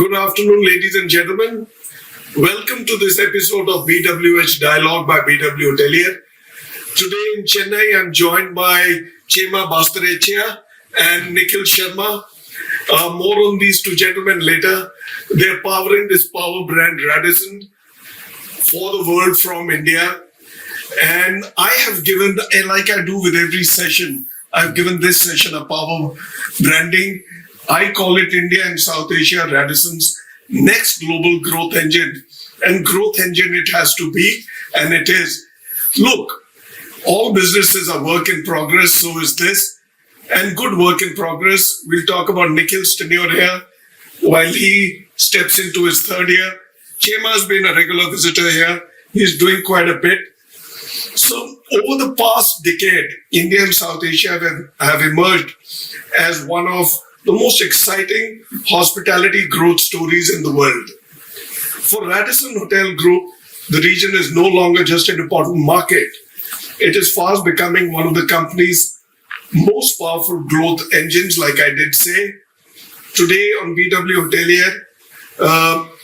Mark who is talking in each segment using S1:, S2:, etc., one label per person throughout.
S1: Good afternoon, ladies and gentlemen. Welcome to this episode of BWH Dialogue by BW Hotelier. Today in Chennai, I'm joined by Chema Bastarechia and Nikhil Sharma. More on these two gentlemen later. They're powering this power brand Radisson for the world from India. And I have given, like I do with every session, I've given this session a power branding. I call it India and South Asia Radisson's next global growth engine. And growth engine it has to be, and it is. Look, all businesses are work in progress, so is this. And good work in progress. We'll talk about Nikhil's tenure here while he steps into his third year. Chema has been a regular visitor here. He's doing quite a bit. So over the past decade, India and South Asia have emerged as one of the most exciting hospitality growth stories in the world. For Radisson Hotel Group, the region is no longer just an important market. It is fast becoming one of the company's most powerful growth engines, like I did say. Today on BW Hotelier,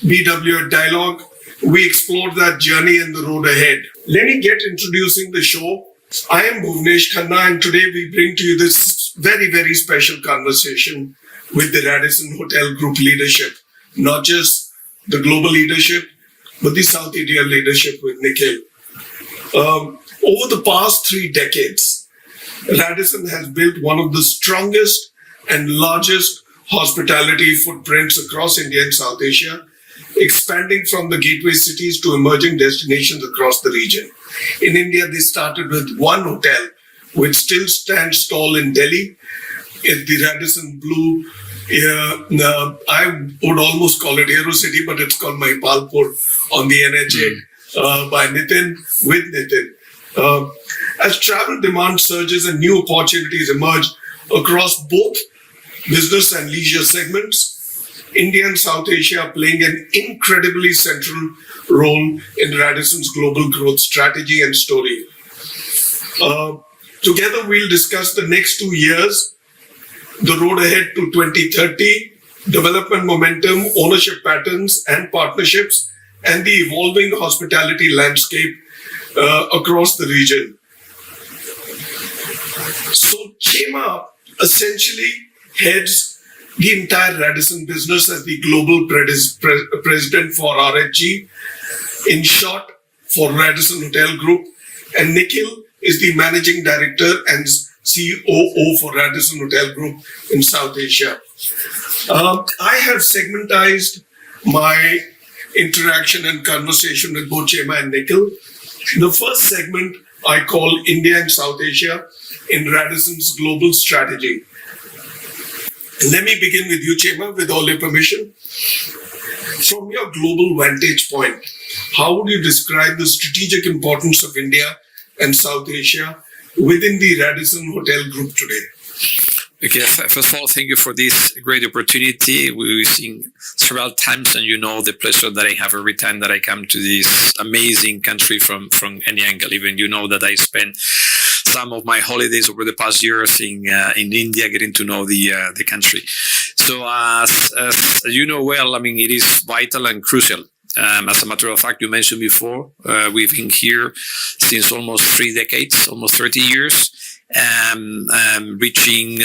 S1: BWH Dialogue, we explored that journey and the road ahead. Let me get introducing the show. I am Bhuvnesh Khanna, and today we bring to you this very, very special conversation with the Radisson Hotel Group leadership. Not just the global leadership, but the South India leadership with Nikhil. Over the past 3 decades, Radisson has built one of the strongest and largest hospitality footprints across India and South Asia, expanding from the gateway cities to emerging destinations across the region. In India, they started with one hotel, which still stands tall in Delhi. It's the Radisson Blue. I would almost call it Aero City, but it's called Mahipalpur on the NH8 by Nitin, with Nitin. As travel demand surges and new opportunities emerge across both business and leisure segments, India and South Asia are playing an incredibly central role in Radisson's global growth strategy and story. Together, we'll discuss the next 2 years, the road ahead to 2030, development momentum, ownership patterns and partnerships, and the evolving hospitality landscape across the region. So Chema essentially heads the entire Radisson business as the global president for RHG, in short, for Radisson Hotel Group, and Nikhil is the managing director and COO for Radisson Hotel Group in South Asia. I have segmentized my interaction and conversation with both Chema and Nikhil. The first segment I call India and South Asia in Radisson's global strategy. Let me begin with you, Chema, with all your permission. From your global vantage point, how would you describe the strategic importance of India and South Asia within the Radisson Hotel Group today?
S2: Okay, first of all, thank you for this great opportunity. We've seen several times, and you know the pleasure that I have every time that I come to this amazing country from any angle. Even you know that I spent some of my holidays over the past years in India, getting to know the country. So as you know well, I mean, it is vital and crucial. As a matter of fact, you mentioned before, we've been here since almost 3 decades, almost 30 years, reaching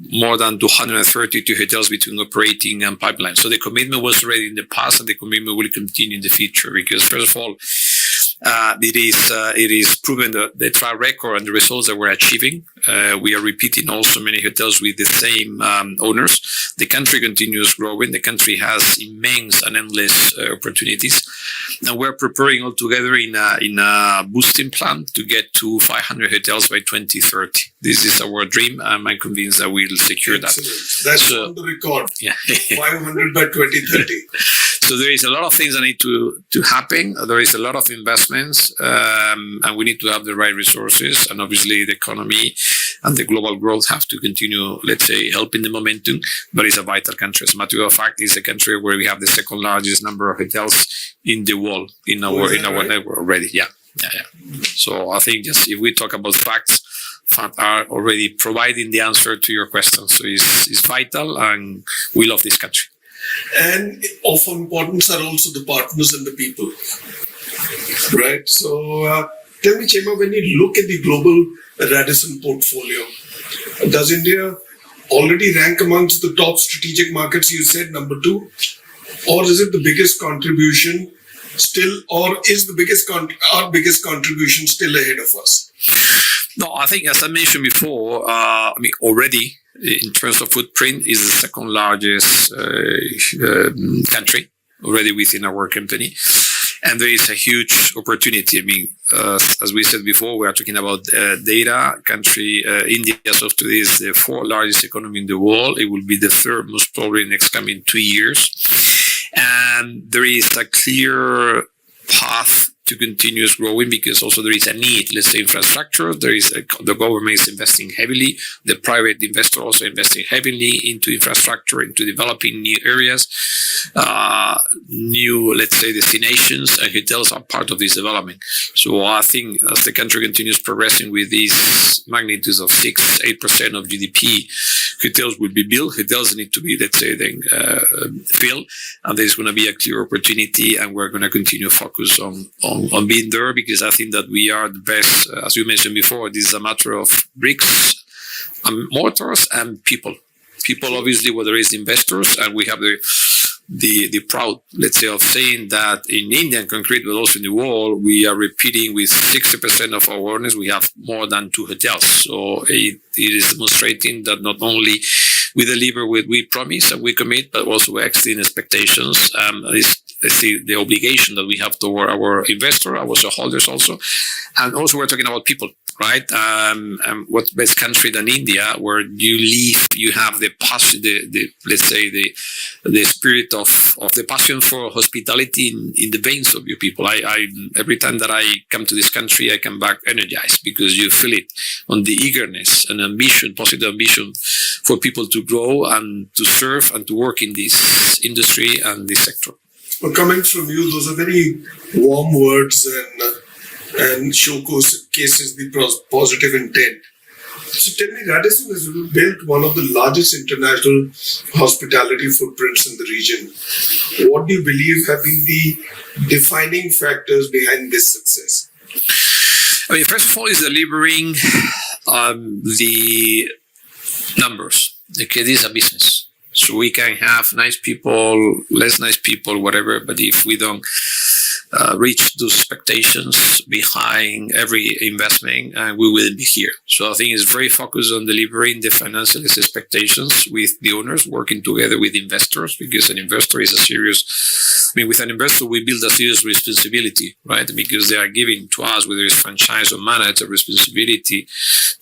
S2: more than 232 hotels between operating and pipeline. So the commitment was already in the past, and the commitment will continue in the future, because first of all, it is proven the track record and the results that we're achieving. We are repeating also many hotels with the same owners. The country continues growing. The country has immense and endless opportunities, and we're preparing all together in a boosting plan to get to 500 hotels by 2030. This is our dream. I'm convinced that we'll secure that.
S1: That's on the record. Yeah, 500 by 2030.
S2: So there is a lot of things that need to happen. There is a lot of investments, and we need to have the right resources. And obviously, the economy and the global growth have to continue, let's say, helping the momentum. But it's a vital country. As a matter of fact, it's a country where we have the second largest number of hotels in the world in our network already. Yeah. So I think just if we talk about facts are already providing the answer to your question. So it's vital, and we love this country.
S1: And of importance are also the partners and the people. Right? So tell me, Chema, when you look at the global Radisson portfolio, does India already rank amongst the top strategic markets, you said, number 2? Or is it the biggest contribution still, or is the our biggest contribution still ahead of us?
S2: No, I think, as I mentioned before, already in terms of footprint is the second largest country already within our company. And there is a huge opportunity. As we said before, we are talking about data country. India, as of today, is the 4th largest economy in the world. It will be the 3rd, most probably, in the next coming 2 years. And there is a clear path to continuous growing because also there is a need, let's say, infrastructure. The government is investing heavily. The private investor also investing heavily into infrastructure, into developing new areas, new, let's say, destinations, and hotels are part of this development. So I think as the country continues progressing with these magnitudes of 6-8% of GDP, hotels will be built. Hotels need to be, let's say, then filled, and there's going to be a clear opportunity, and we're going to continue to focus on being there because I think that we are the best. As you mentioned before, this is a matter of bricks and mortars and people. People, obviously, where there is investors, and we have the proud, let's say, of saying that in Indian concrete, but also in the world, we are repeating with 60% of our owners, we have more than 2 hotels. So it is demonstrating that not only we deliver what we promise and we commit, but also we're exceeding expectations. Let's see, the obligation that we have toward our investor, our shareholders also. And also we're talking about people, right? What best country than India, where you live, you have the passion, let's say the spirit of the passion for hospitality in the veins of your people. I every time that I come to this country, I come back energized because you feel it on the eagerness and ambition, positive ambition for people to grow and to serve and to work in this industry and this sector.
S1: Well, coming from you, those are very warm words and showcases the positive intent. So tell me, Radisson has built one of the largest international hospitality footprints in the region. What do you believe have been the defining factors behind this success?
S2: First of all, is delivering the numbers. Okay, this is a business. So we can have nice people, less nice people, whatever. But if we don't reach those expectations behind every investment, we wouldn't be here. So I think it's very focused on delivering the financial expectations with the owners, working together with investors, because an investor is with an investor, we build a serious responsibility, right? Because they are giving to us, whether it's franchise or managed, a responsibility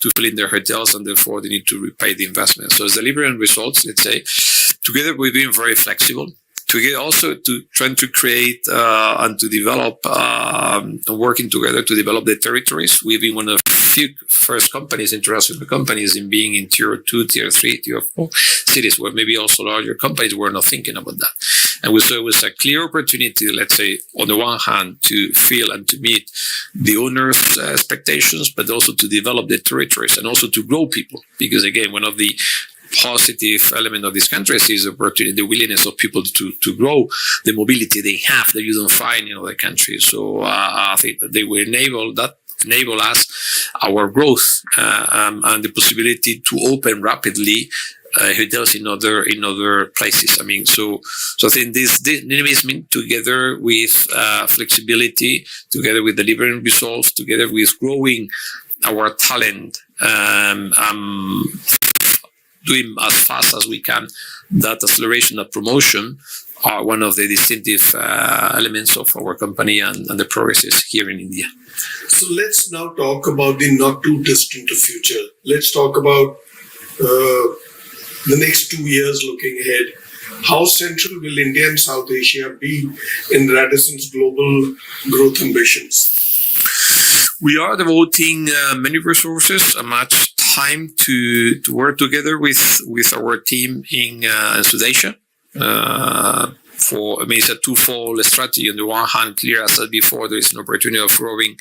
S2: to fill in their hotels, and therefore they need to repay the investment. So it's delivering results, let's say. Together, we've been very flexible. Together, also to trying to create and to develop, working together to develop the territories. We've been one of the few first companies, international companies, in being in tier 2, tier 3, tier 4 cities, where maybe also larger companies were not thinking about that. And we saw it was a clear opportunity, let's say, on the one hand, to feel and to meet the owners' expectations, but also to develop the territories and also to grow people. Because again, one of the positive element of these countries is the willingness of people to grow, the mobility they have that you don't find in other countries. So I think that they will enable us our growth and the possibility to open rapidly hotels in other places. So I think this dynamism, together with flexibility, together with delivering results, together with growing our talent, doing as fast as we can, that acceleration, that promotion, are one of the distinctive elements of our company and the progresses here in India.
S1: So let's now talk about the not too distant future. Let's talk about the next 2 years looking ahead. How central will India and South Asia be in Radisson's global growth ambitions?
S2: We are devoting many resources and much time to work together with our team in South Asia. It's a twofold strategy. On the one hand, clear, as I said before, there is an opportunity of growing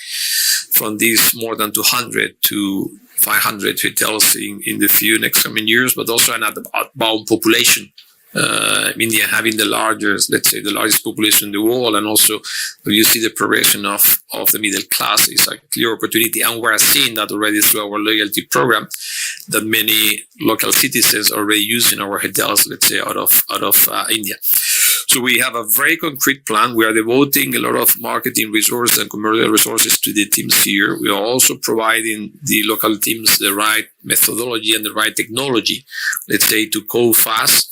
S2: from these more than 200 to 500 hotels in the few next coming years, but also an outbound population India having the largest population in the world, and also you see the progression of the middle class is a clear opportunity. And we're seeing that already through our loyalty program, that many local citizens are already using our hotels, let's say, out of India. So we have a very concrete plan. We are devoting a lot of marketing resources and commercial resources to the teams here. We are also providing the local teams the right methodology and the right technology, let's say, to go fast,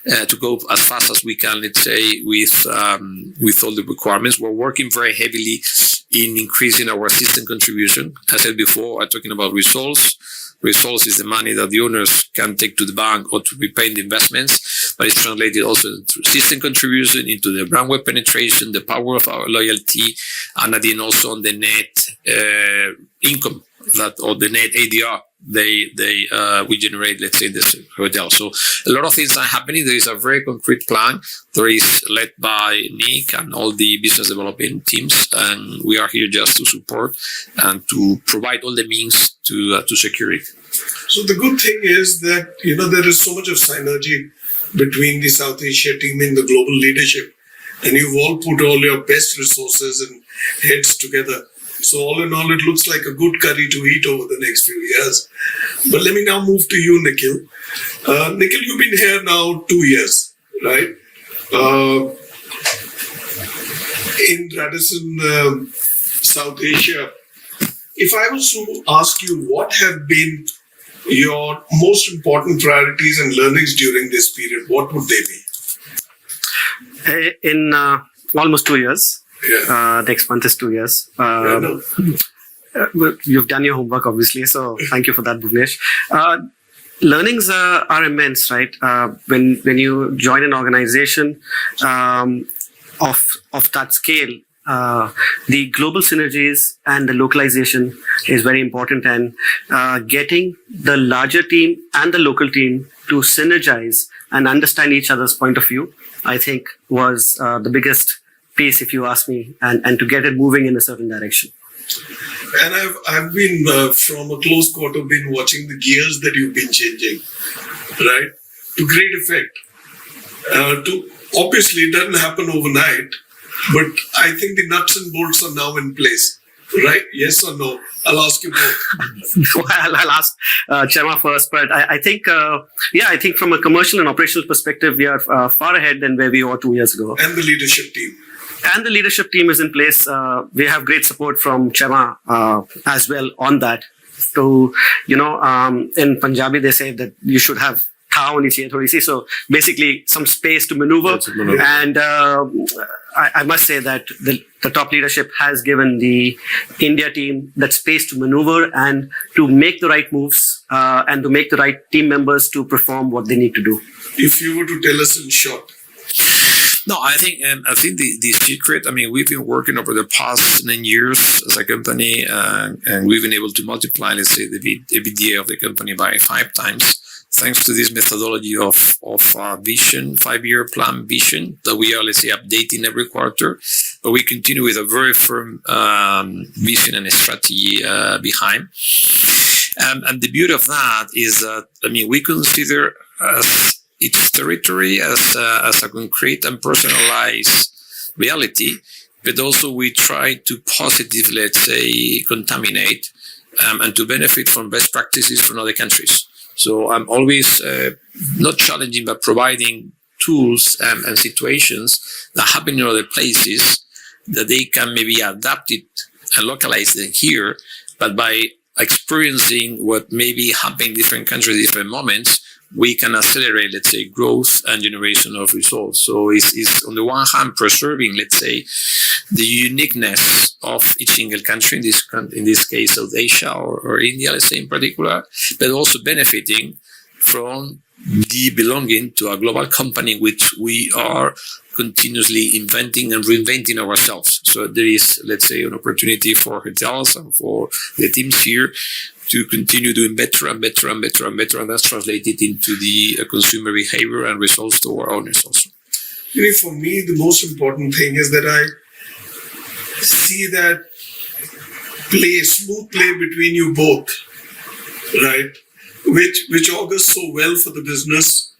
S2: to go as fast as we can, let's say, with all the requirements. We're working very heavily in increasing our assistant contribution. As I said before, I'm talking about results. Results is the money that the owners can take to the bank or to repay the investments, but it's translated also into system contribution, into the brand web penetration, the power of our loyalty, and then also on the net income or the net ADR we generate, let's say, this hotel. So a lot of things are happening. There is a very concrete plan. There is led by Nick and all the business development teams, and we are here just to support and to provide all the means to secure it.
S1: So the good thing is that, there is so much of synergy between the South Asia team and the global leadership, and you've all put all your best resources and heads together. So all in all, it looks like a good curry to eat over the next few years. But let me now move to you, Nikhil. Nikhil, you've been here now 2 years, right? In Radisson, South Asia. If I was to ask you what have been your most important priorities and learnings during this period, what would they be?
S3: In almost 2 years.
S1: Yeah.
S3: Next month is 2 years.
S1: No.
S3: You've done your homework, obviously, so thank you for that, Bhuvnesh. Learnings are immense, right? When you join an organization of that scale, the global synergies and the localization is very important, and getting the larger team and the local team to synergize and understand each other's point of view, I think, was the biggest piece, if you ask me, and to get it moving in a certain direction.
S1: And I've been from a close quarter been watching the gears that you've been changing, right? To great effect. Obviously, it doesn't happen overnight, but I think the nuts and bolts are now in place, right? Yes or no? I'll ask you both.
S3: Well, I'll ask Chema first, but I think, I think from a commercial and operational perspective, we are far ahead than where we were 2 years ago.
S1: And the leadership team.
S3: And the leadership team is in place. We have great support from Chema as well on that. So, in Punjabi, they say that you should have so basically some space to maneuver. And I must say that the top leadership has given the India team that space to maneuver and to make the right moves and to make the right team members to perform what they need to do.
S1: If you were to tell us in short.
S2: No, I think the secret, we've been working over the past 9 years as a company, and we've been able to multiply, let's say, the EBITDA of the company by 5 times, thanks to this methodology of vision, 5-year plan vision that we are, let's say, updating every quarter. But we continue with a very firm vision and strategy behind. And the beauty of that is that, we consider each territory as a concrete and personalized reality, but also we try to positively, let's say, contaminate and to benefit from best practices from other countries. So I'm always not challenging, but providing tools and situations that happen in other places that they can maybe adapt it and localize them here, but by experiencing what maybe happen in different countries at different moments, we can accelerate, let's say, growth and generation of results. So it's on the one hand preserving, let's say, the uniqueness of each single country, in this case South Asia or India, let's say in particular, but also benefiting from the belonging to a global company in which we are continuously inventing and reinventing ourselves. So there is, let's say, an opportunity for hotels and for the teams here to continue doing better and better and better and better, and that's translated into the consumer behavior and results to our owners also.
S1: For me, the most important thing is that I see that smooth play between you both, right? Which augurs so well for the business,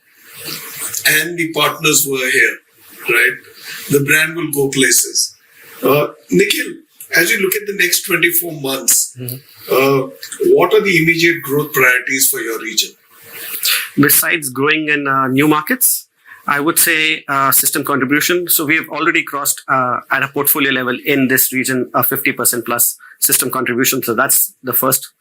S1: and the partners who are here, right? The brand will go places. Nikhil, as you look at the next 24 months, what are the immediate growth priorities for your region?
S3: Besides growing in new markets, I would say system contribution. So we have already crossed at a portfolio level in this region a 50% plus system contribution. So that's the first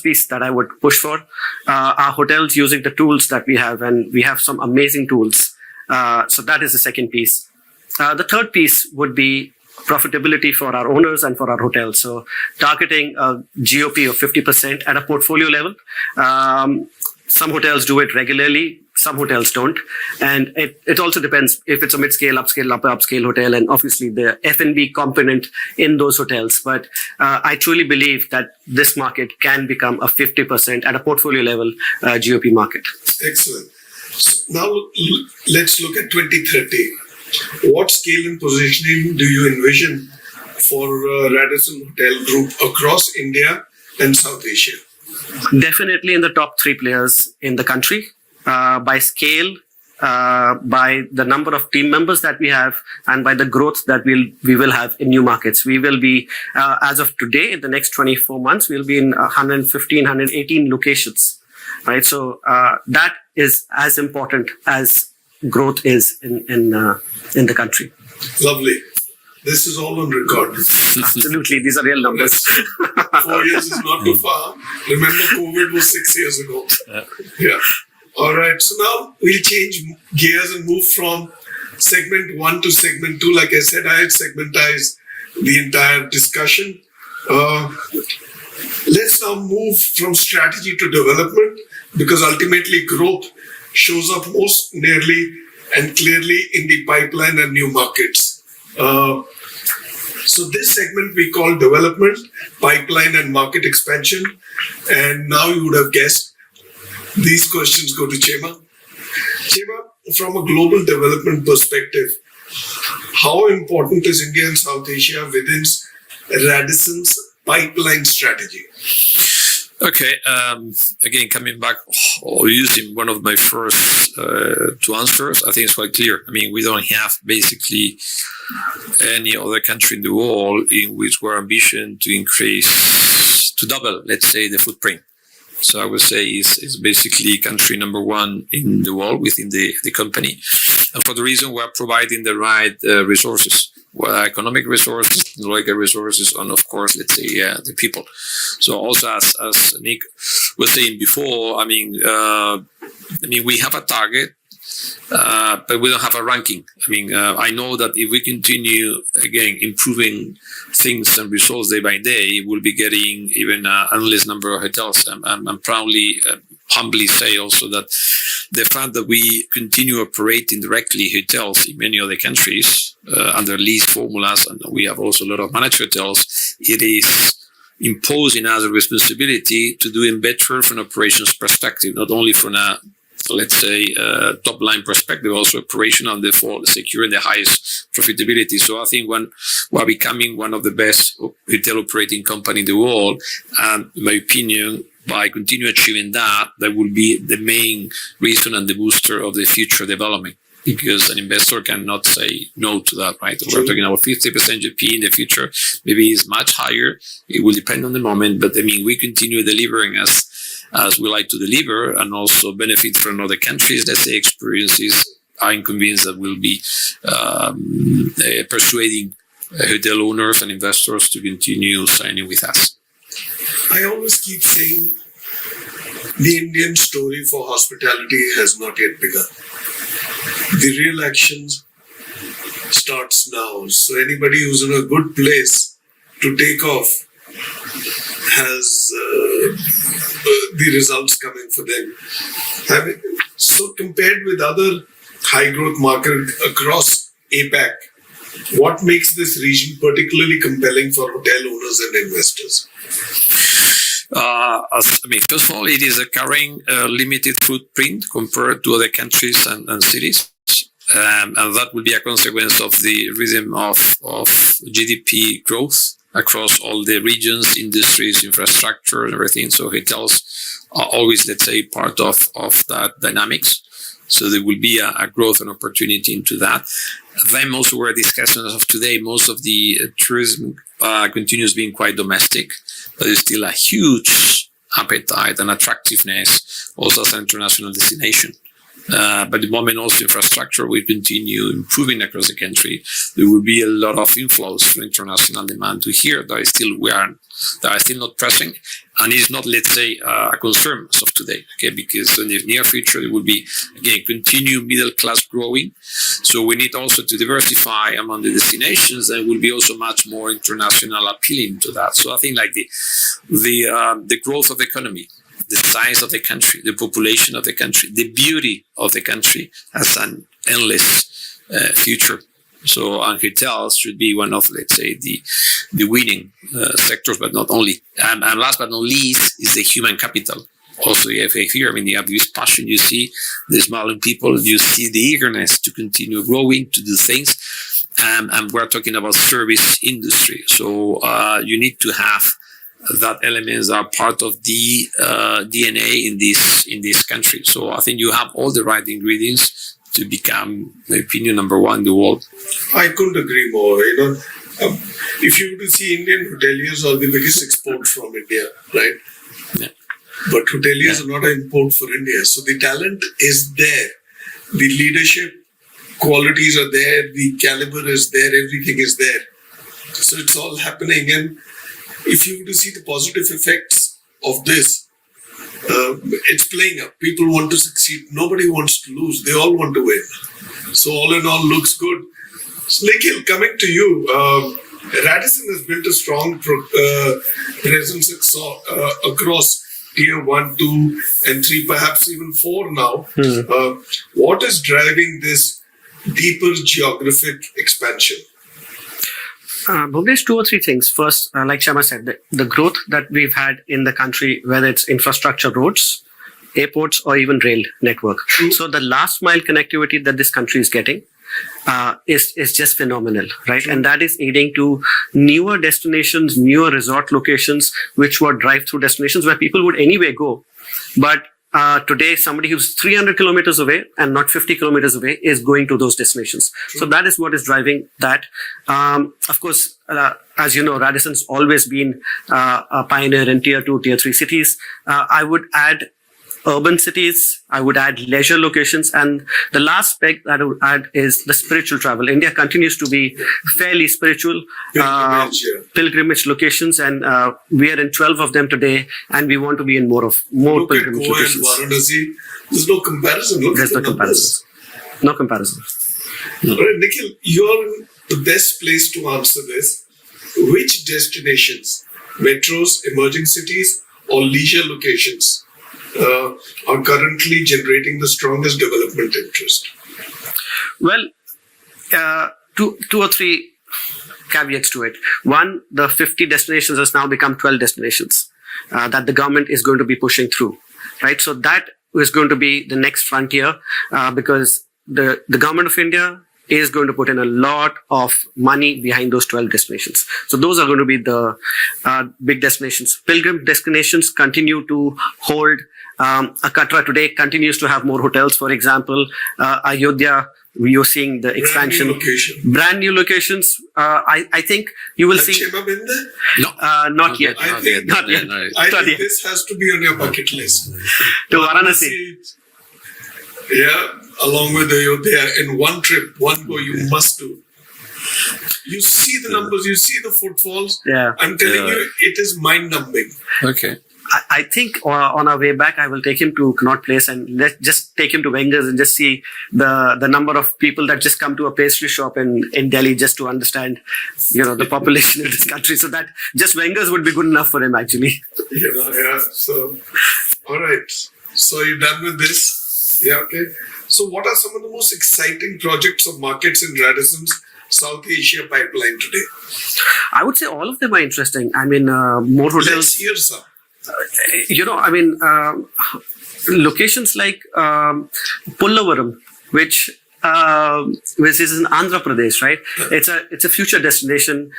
S3: piece that I would push for. Our hotels using the tools that we have, and we have some amazing tools. So that is the second piece. The third piece would be profitability for our owners and for our hotels. So targeting a GOP of 50% at a portfolio level. Some hotels do it regularly, some hotels don't. And it also depends if it's a mid-scale, upscale, upscale hotel, and obviously the F&B component in those hotels. But I truly believe that this market can become a 50% at a portfolio level GOP market.
S1: Excellent. So now let's look at 2030. What scale and positioning do you envision for Radisson Hotel Group across India and South Asia?
S3: Definitely in the top 3 players in the country. By scale, by the number of team members that we have, and by the growth that we will have in new markets. We will be, as of today, in the next 24 months, we'll be in 115, 118 locations. Right, so that is as important as growth is in the country.
S1: Lovely. This is all on record.
S3: Absolutely, these are real numbers.
S1: 4 years is not too far. Remember, COVID was 6 years ago. Yeah. All right. So now we'll change gears and move from segment 1 to segment 2. Like I said, I had segmentized the entire discussion. Let's now move from strategy to development, because ultimately growth shows up most nearly and clearly in the pipeline and new markets. So this segment we call development, pipeline and market expansion. And now you would have guessed, these questions go to Chema. Chema, from a global development perspective, how important is India and South Asia within Radisson's pipeline strategy?
S2: Okay, again, coming back or using one of my first 2 answers, I think it's quite clear. I mean, we don't have basically any other country in the world in which we're ambition to increase, to double, let's say, the footprint. So I would say it's basically country number 1 in the world within the company. And for the reason we're providing the right resources. Well, economic resources, technological resources, and of course, let's say, the people. So also, as Nick was saying before, I mean, we have a target, but we don't have a ranking. I mean, I know that if we continue again improving things and results day by day, we'll be getting even an endless number of hotels. And proudly, humbly say also that the fact that we continue operating directly hotels in many other countries under lease formulas, and we have also a lot of managed hotels, it is imposing us a responsibility to doing better from an operations perspective, not only from a, let's say, top line perspective, also operational, and therefore securing the highest profitability. So I think when we're becoming one of the best hotel operating company in the world, and in my opinion, by continuing achieving that, that will be the main reason and the booster of the future development. Because an investor cannot say no to that, right? We're talking about 50% GP in the future. Maybe it's much higher. It will depend on the moment. But I mean, we continue delivering as we like to deliver, and also benefit from other countries, let's say, experiences. I'm convinced that we'll be persuading hotel owners and investors to continue signing with us.
S1: I always keep saying the Indian story for hospitality has not yet begun. The real action starts now. So anybody who's in a good place to take off has the results coming for them. So compared with other high growth markets across APAC, what makes this region particularly compelling for hotel owners and investors?
S2: First of all, it is a current limited footprint compared to other countries and cities. And that will be a consequence of the rhythm of GDP growth across all the regions, industries, infrastructure, and everything. So hotels are always, let's say, part of that dynamics. So there will be a growth and opportunity into that. Then also we're discussing as of today, most of the tourism continues being quite domestic, but there's still a huge appetite and attractiveness also as an international destination. But at the moment also infrastructure will continue improving across the country. There will be a lot of inflows from international demand to here that are still not pressing, and it's not, let's say, a concern as of today, okay, because in the near future there will be, again, continued middle class growing. So we need also to diversify among the destinations, and will be also much more international appealing to that. So I think like the growth of the economy, the size of the country, the population of the country, the beauty of the country has an endless future. So, and hotels should be one of, let's say, the winning sectors, but not only. And last but not least is the human capital. Also, you have here, I mean, you have this passion, you see the smiling people, you see the eagerness to continue growing, to do things. And we're talking about service industry. So, you need to have that elements are part of the DNA in this country. So I think you have all the right ingredients to become, in my opinion, number one in the world.
S1: I couldn't agree more. If you were to see Indian hoteliers are the biggest export from India, right?
S2: Yeah.
S1: But hoteliers are not an import for India. So the talent is there. The leadership qualities are there. The caliber is there. Everything is there. So it's all happening. And if you were to see the positive effects of this, it's playing up. People want to succeed. Nobody wants to lose. They all want to win. So all in all, looks good. So Nikhil, coming to you, Radisson has built a strong presence across tier 1, 2, and 3, perhaps even 4 now. What is driving this deeper geographic expansion?
S3: Bhuvnesh, 2 or 3 things. First, like Shama said, the growth that we've had in the country, whether it's infrastructure, roads, airports, or even rail network. So the last mile connectivity that this country is getting is just phenomenal, right? And that is aiding to newer destinations, newer resort locations, which were drive-through destinations where people would anyway go. But today, somebody who's 300 kilometers away and not 50 kilometers away is going to those destinations. So that is what is driving that. Of course, as you know, Radisson's always been a pioneer in tier 2, tier 3 cities. I would add urban cities, I would add leisure locations, and the last peg that I would add is the spiritual travel. India continues to be fairly spiritual, pilgrimage locations, and we are in 12 of them today, and we want to be in more pilgrimage locations.
S1: Varanasi. There's no comparison.
S3: There's no comparison. No comparison.
S1: All right, Nikhil, you're the best place to answer this. Which destinations, metros, emerging cities, or leisure locations are currently generating the strongest development interest?
S3: Well, two or three caveats to it. One, the 50 destinations has now become 12 destinations that the government is going to be pushing through, right? So that is going to be the next frontier because the government of India is going to put in a lot of money behind those 12 destinations. So those are going to be the big destinations. Pilgrim destinations continue to hold. Katra today continues to have more hotels. For example, Ayodhya, we are seeing the expansion. Brand new locations. I think you will see.
S1: Has Chema been there?
S2: No,
S3: not yet.
S1: I think this has to be on your bucket list.
S3: To Varanasi.
S1: Yeah, along with Ayodhya, in one trip, one go, you must do. You see the numbers, you see the footfalls.
S3: Yeah.
S1: I'm telling you, it is mind-numbing.
S2: Okay.
S3: I think on our way back, I will take him to Connaught Place and let's just take him to Wenger's and just see the number of people that just come to a pastry shop in Delhi just to understand, the population of this country. So that just Wenger's would be good enough for him, actually.
S1: Yeah. So, all right. So you're done with this? Yeah, okay. So what are some of the most exciting projects or markets in Radisson's South Asia pipeline today?
S3: I would say all of them are interesting. I mean, more hotels.
S1: Let's hear some.
S3: Locations like Pullavaram, which is in Andhra Pradesh, right? It's a future destination.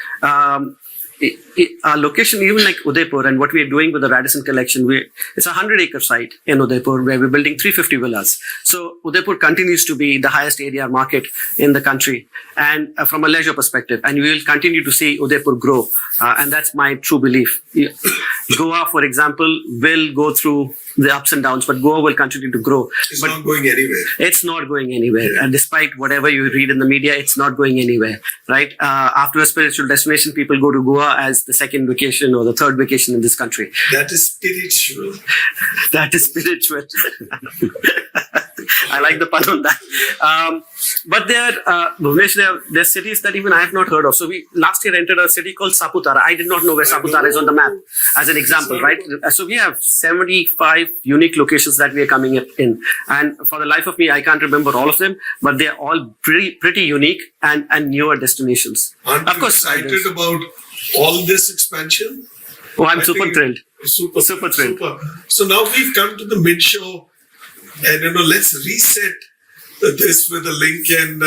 S3: our location, even like Udaipur, and what we are doing with the Radisson collection, it's a 100-acre site in Udaipur where we're building 350 villas. So Udaipur continues to be the highest ADR market in the country, and from a leisure perspective, and we will continue to see Udaipur grow, and that's my true belief. Goa, for example, will go through the ups and downs, but Goa will continue to grow.
S1: It's not going anywhere.
S3: It's not going anywhere. And despite whatever you read in the media, it's not going anywhere, right? After a spiritual destination, people go to Goa as the second vacation or the third vacation in this country.
S1: That is spiritual.
S3: That is spiritual. I like the pun on that. But there are cities that even I have not heard of. So we last year entered a city called Saputara. I did not know where Saputara is on the map, as an example, right? So we have 75 unique locations that we are coming up in. And for the life of me, I can't remember all of them, but they're all pretty unique and newer destinations.
S1: Aren't
S3: of
S1: you
S3: course,
S1: excited about all this expansion?
S3: Oh, I'm
S1: I
S3: super
S1: think
S3: thrilled.
S1: Super
S3: thrilled.
S1: Super. So now we've come to the mid-show, and let's reset this with a link, and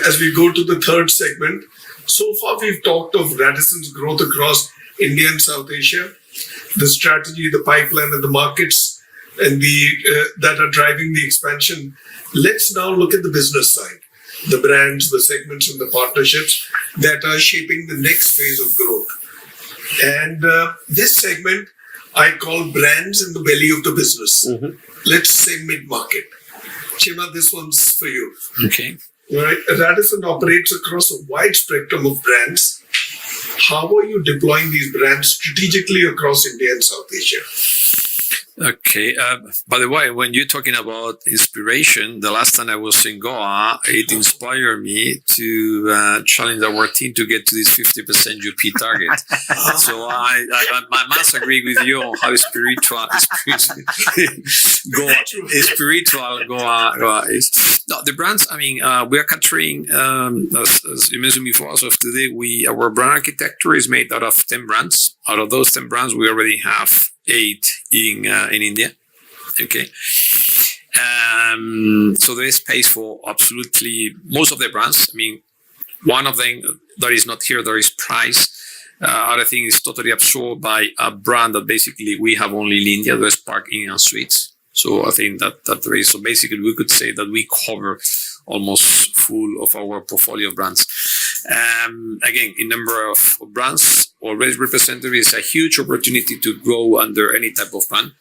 S1: as we go to the third segment. So far we've talked of Radisson's growth across India and South Asia, the strategy, the pipeline, and the markets, and that are driving the expansion. Let's now look at the business side, the brands, the segments, and the partnerships that are shaping the next phase of growth. And this segment I call brands in the belly of the business. Mm-hmm. Let's say mid-market. Chima, this one's for you.
S2: Okay.
S1: All right. Radisson operates across a wide spectrum of brands. How are you deploying these brands strategically across India and South Asia?
S2: Okay. By the way, when you're talking about inspiration, the last time I was in Goa, it inspired me to challenge our team to get to this 50% UP target. So I must agree with you on how spiritual Goa is. No, the brands, we are capturing, as you mentioned before, as of today, our brand architecture is made out of 10 brands. Out of those 10 brands, we already have 8 in India. Okay. So there is space for absolutely most of the brands. One of them that is not here, there is Price. Other thing is totally absorbed by a brand that basically we have only in India, there's Park Inn and Suites. So I think that there is. So basically we could say that we cover almost full of our portfolio of brands. Again, in number of brands already represented is a huge opportunity to grow under any type of brand.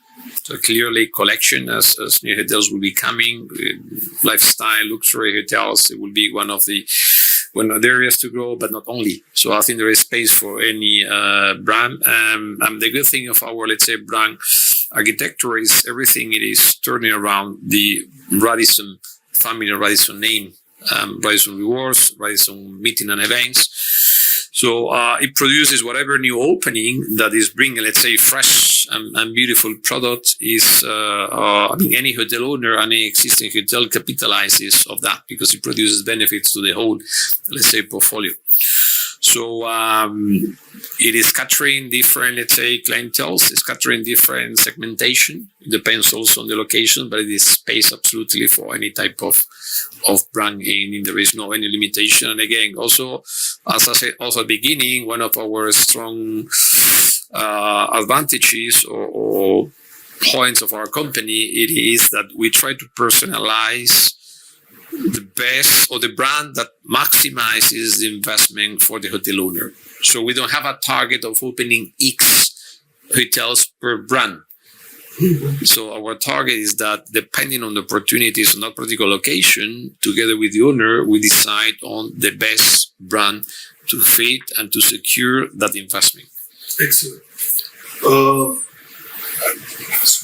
S2: So clearly collection as new hotels will be coming, lifestyle, luxury hotels, it will be one of the areas to grow, but not only. So I think there is space for any brand. And the good thing of our, let's say, brand architecture is everything it is turning around the Radisson family, Radisson name, Radisson Rewards, Radisson Meeting and Events. So it produces whatever new opening that is bringing, let's say, fresh and beautiful product is, any hotel owner, any existing hotel capitalizes of that because it produces benefits to the whole, let's say, portfolio. So it is capturing different, let's say, clienteles. It's capturing different segmentation. It depends also on the location, but it is space absolutely for any type of brand in. There is no any limitation. And again, also, as I said, also at the beginning, one of our strong advantages or points of our company, it is that we try to personalize the best or the brand that maximizes the investment for the hotel owner. So we don't have a target of opening X hotels per brand. So our target is that depending on the opportunities on that particular location, together with the owner, we decide on the best brand to fit and to secure that investment.
S1: Excellent.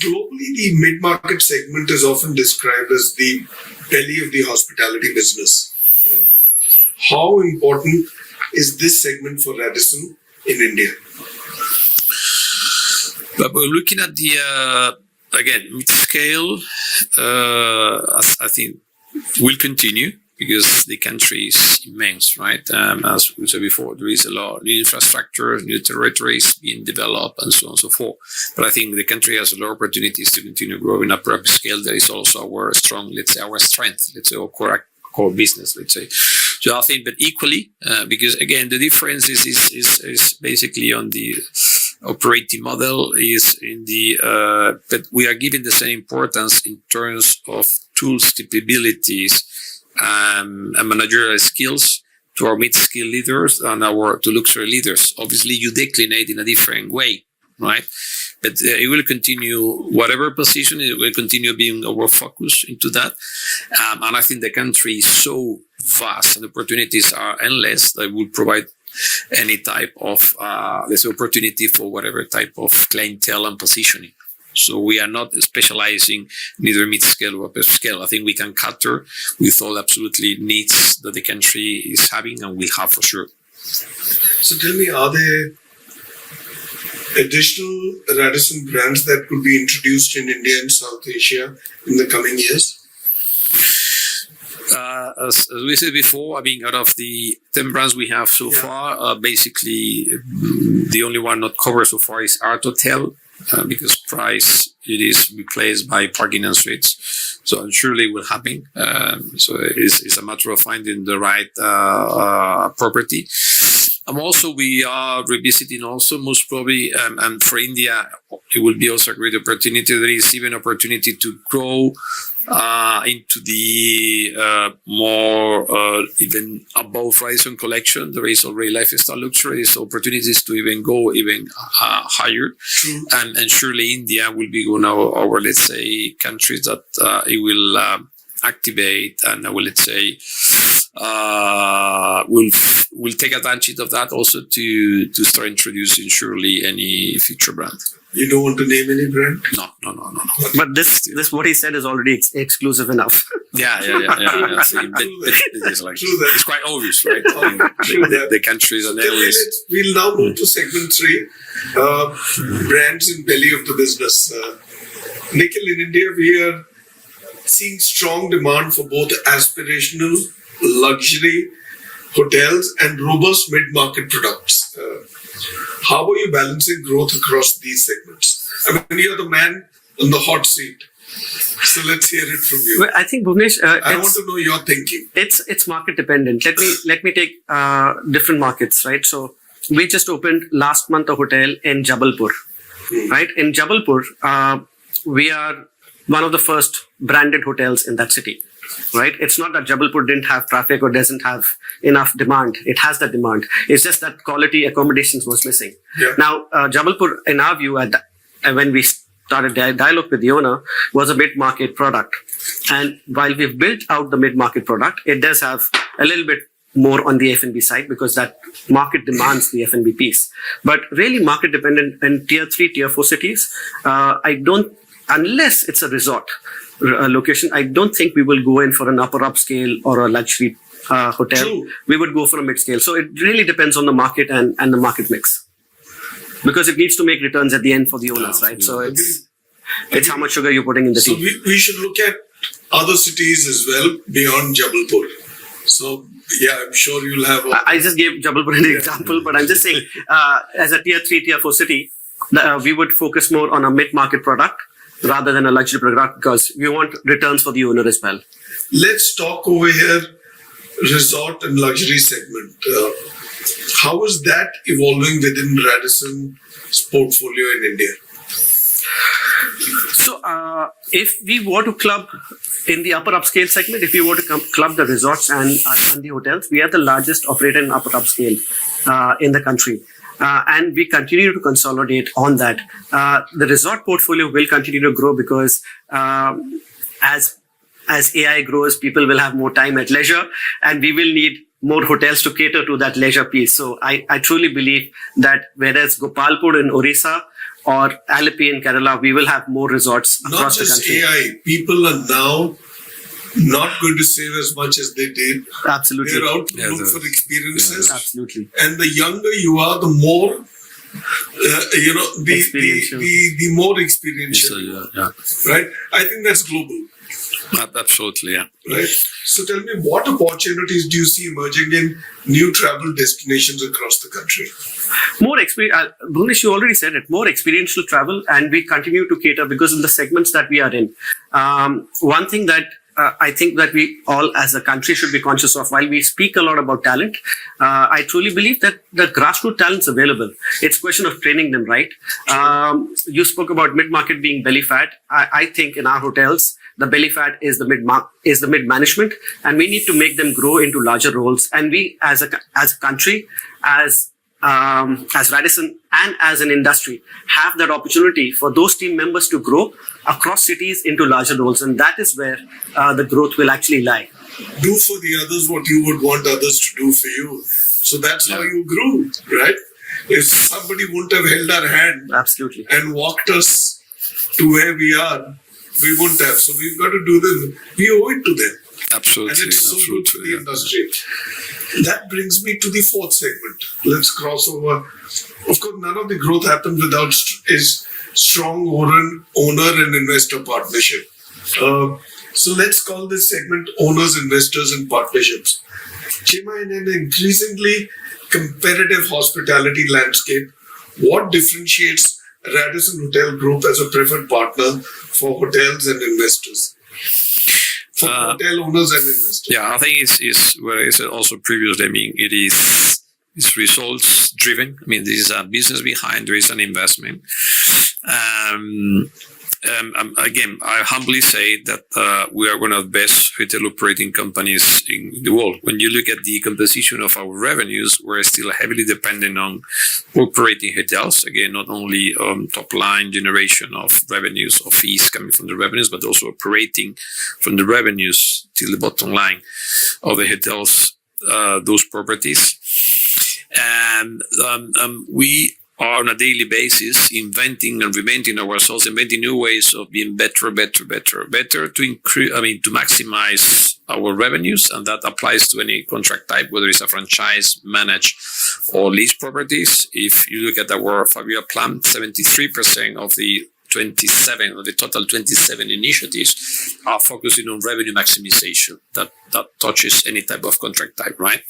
S1: Globally, the mid-market segment is often described as the belly of the hospitality business. How important is this segment for Radisson in India?
S2: But we're looking at the, again, mid-scale, I think will continue because the country is immense, right? As we said before, there is a lot of new infrastructure, new territories being developed, and so on and so forth. But I think the country has a lot of opportunities to continue growing up scale. There is also our strong, let's say, our strength, let's say, our core business, let's say. So I think, but equally, because again, the difference is basically on the operating model is in the, but we are giving the same importance in terms of tools, capabilities, and managerial skills to our mid-skill leaders and our to luxury leaders. Obviously, you declinate in a different way, right? But it will continue, whatever position, it will continue being our focus into that. And I think the country is so vast and the opportunities are endless that will provide any type of, there's opportunity for whatever type of clientele and positioning. So we are not specializing neither mid-scale or upper-scale. I think we can cater with all absolutely needs that the country is having and we have for sure.
S1: So tell me, are there additional Radisson brands that could be introduced in India and South Asia in the coming years?
S2: As we said before, I mean, out of the 10 brands we have so far, basically the only one not covered so far is Art Hotel, because price, it is replaced by parking and suites. So surely it will happen. So it's a matter of finding the right property. Also, we are revisiting also most probably, and for India, it will be also a great opportunity. There is even opportunity to grow into the more even above Radisson collection. There is already lifestyle luxury. There's opportunities to even go even higher. And surely India will be one of our, let's say, countries that it will activate and let's say will take advantage of that also to start introducing surely any future brand.
S1: You don't want to name any brand?
S2: No.
S3: But this what he said is already exclusive enough.
S2: Yeah. See, but it's like it's quite obvious, right? The countries and areas.
S1: We'll now move to segment 3, brands in belly of the business. Nikhil, in India, we are seeing strong demand for both aspirational luxury hotels and robust mid-market products. How are you balancing growth across these segments? I mean, you're the man on the hot seat. So let's hear it from you.
S3: Well, I think Bhuvnesh,
S1: I want to know your thinking.
S3: It's market dependent. Let me take different markets, right? So we just opened last month a hotel in Jabalpur, right? In Jabalpur, we are one of the first branded hotels in that city, right? It's not that Jabalpur didn't have traffic or doesn't have enough demand. It has that demand. It's just that quality accommodations was missing. Yeah. Now, Jabalpur, in our view, when we started dialogue with the owner, was a mid-market product. And while we've built out the mid-market product, it does have a little bit more on the F&B side because that market demands the F&B piece. But really market dependent in tier 3, tier 4 cities, unless it's a resort location, I don't think we will go in for an upper upscale or a luxury hotel. True. We would go for a mid-scale. So it really depends on the market and the market mix. Because it needs to make returns at the end for the owners, right? So it's how much sugar you're putting in the tea.
S1: So we should look at other cities as well beyond Jabalpur. So yeah, I'm sure you'll have
S3: I just gave Jabalpur an example, but I'm just saying as a tier 3, tier 4 city, we would focus more on a mid-market product rather than a luxury product because we want returns for the owner as well.
S1: Let's talk over here, resort and luxury segment. How is that evolving within Radisson's portfolio in India?
S3: So, if we were to club in the upper upscale segment, if we were to club the resorts and the hotels, we are the largest operator in upper upscale in the country. And we continue to consolidate on that. The resort portfolio will continue to grow because as AI grows, people will have more time at leisure and we will need more hotels to cater to that leisure piece. So I truly believe that whether it's Gopalpur in Orissa or Alleppey in Kerala, we will have more resorts across the country.
S1: Not just AI, people are now not going to save as much as they did.
S3: Absolutely.
S1: They're out to look for experiences.
S3: Yeah, absolutely.
S1: And the younger you are, the more, the more experiential.
S2: Yeah.
S1: Right? I think that's global.
S2: Absolutely, yeah.
S1: Right? So tell me, what opportunities do you see emerging in new travel destinations across the country?
S3: More experience, Bhuvnesh, you already said it, more experiential travel, and we continue to cater because in the segments that we are in. One thing that I think that we all as a country should be conscious of. While we speak a lot about talent, I truly believe that the grassroots talent's available. It's a question of training them, right? You spoke about mid-market being belly fat. I think in our hotels, the belly fat is the mid management, and we need to make them grow into larger roles. And we, as a country, as Radisson and as an industry, have that opportunity for those team members to grow across cities into larger roles, and that is where the growth will actually lie.
S1: Do for the others what you would want others to do for you. So that's how you grew, right? If somebody wouldn't have held our hand
S3: Absolutely.
S1: and walked us to where we are, we wouldn't have. So we've got to do this. We owe it to them.
S2: Absolutely.
S1: And it's so good for the industry. That brings me to the fourth segment. Let's cross over. Of course, none of the growth happens without is strong owner and investor partnership. So let's call this segment Owners, Investors and Partnerships. Chema, in an increasingly competitive hospitality landscape, what differentiates Radisson Hotel Group as a preferred partner for hotels and investors? For hotel owners and investors.
S2: Yeah, I think it's what I said also previously. I mean, it's results driven. I mean, there is a business behind, there is an investment. Again, I humbly say that we are one of the best hotel operating companies in the world. When you look at the composition of our revenues, we're still heavily dependent on operating hotels. Again, not only top line generation of revenues or fees coming from the revenues, but also operating from the revenues till the bottom line of the hotels, those properties. And we are on a daily basis inventing and reinventing ourselves, inventing new ways of being better to increase, to maximize our revenues. And that applies to any contract type, whether it's a franchise, managed or lease properties. If you look at our 5-year plan, 73% of the total 27 initiatives are focusing on revenue maximization. That touches any type of contract type, right?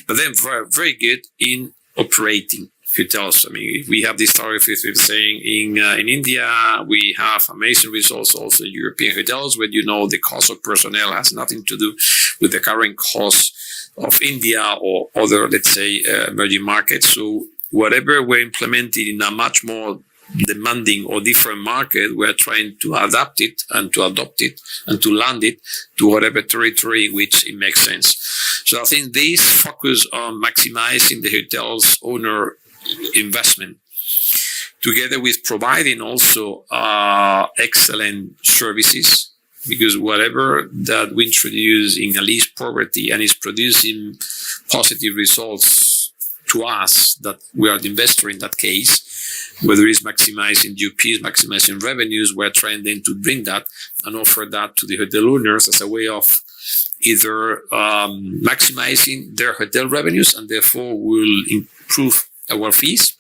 S2: But then very good in operating hotels. I mean, we have this story of saying in India, we have amazing results also in European hotels, where the cost of personnel has nothing to do with the current cost of India or other, let's say, emerging markets. So whatever we're implementing in a much more demanding or different market, we're trying to adapt it and to adopt it and to land it to whatever territory in which it makes sense. So I think this focus on maximizing the hotel's owner investment, together with providing also excellent services, because whatever that we introduce in a lease property and is producing positive results to us, that we are the investor in that case, whether it's maximizing GPs, maximizing revenues, we're trying then to bring that and offer that to the hotel owners as a way of either maximizing their hotel revenues and therefore will improve our fees,